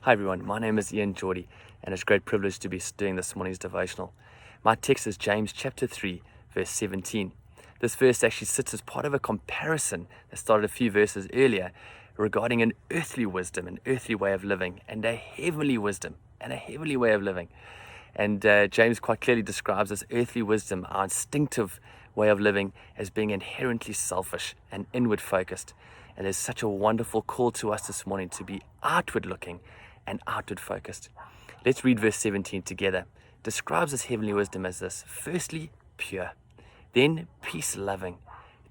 Hi everyone, my name is Iain and it's a great privilege to be doing this morning's devotional. My text is James chapter 3, verse 17. This verse actually sits as part of a comparison that started a few verses earlier regarding an earthly wisdom, an earthly way of living, and a heavenly wisdom, and a heavenly way of living. And James quite clearly describes this earthly wisdom, our instinctive way of living, as being inherently selfish and inward focused. And there's such a wonderful call to us this morning to be outward looking and outward focused. Let's read verse 17 together. It describes this heavenly wisdom as this: firstly, pure, then peace loving,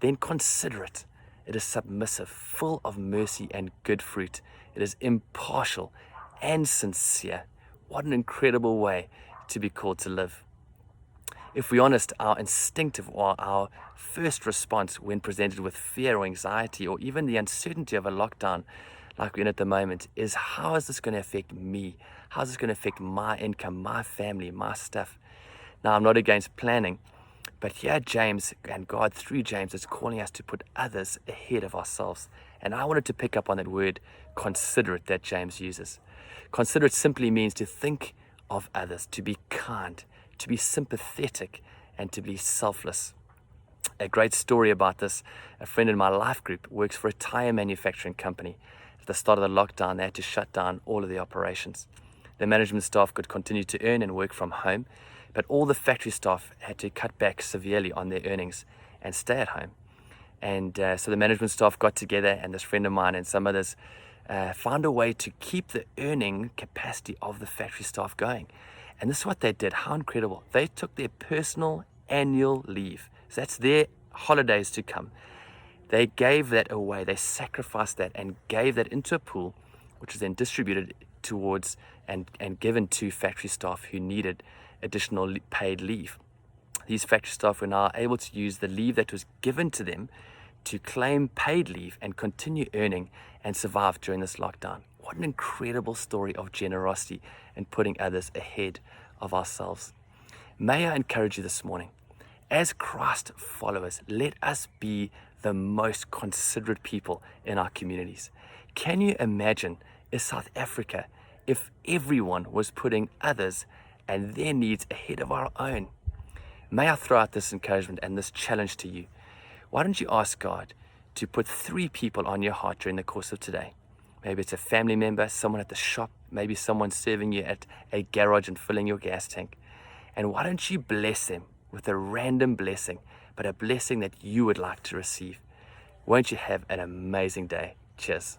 then considerate. It is submissive, full of mercy and good fruit. It is impartial and sincere. What an incredible way to be called to live. If we're honest, our instinctive or our first response when presented with fear or anxiety or even the uncertainty of a lockdown like we're in at the moment is, how is this going to affect me? How is this going to affect my income, my family, my stuff? Now, I'm not against planning, but here James and God through James is calling us to put others ahead of ourselves. And I wanted to pick up on that word considerate that James uses. Considerate simply means to think of others, to be kind, to be sympathetic, and to be selfless. A great story about this: a friend in my life group works for a tire manufacturing company. At the start of the lockdown, they had to shut down all of the operations. The management staff could continue to earn and work from home, but all the factory staff had to cut back severely on their earnings and stay at home. And so the management staff got together, and this friend of mine and some others found a way to keep the earning capacity of the factory staff going. And this is what they did. How incredible. They took their personal annual leave. So that's their holidays to come. They gave that away. They sacrificed that and gave that into a pool, which was then distributed towards and given to factory staff who needed additional paid leave. These factory staff were now able to use the leave that was given to them to claim paid leave and continue earning and survive during this lockdown. What an incredible story of generosity and putting others ahead of ourselves. May I encourage you this morning, as Christ followers, let us be the most considerate people in our communities. Can you imagine in South Africa if everyone was putting others and their needs ahead of our own? May I throw out this encouragement and this challenge to you. Why don't you ask God to put 3 people on your heart during the course of today? Maybe it's a family member, someone at the shop, maybe someone serving you at a garage and filling your gas tank. And why don't you bless them with a random blessing, but a blessing that you would like to receive? Won't you have an amazing day? Cheers.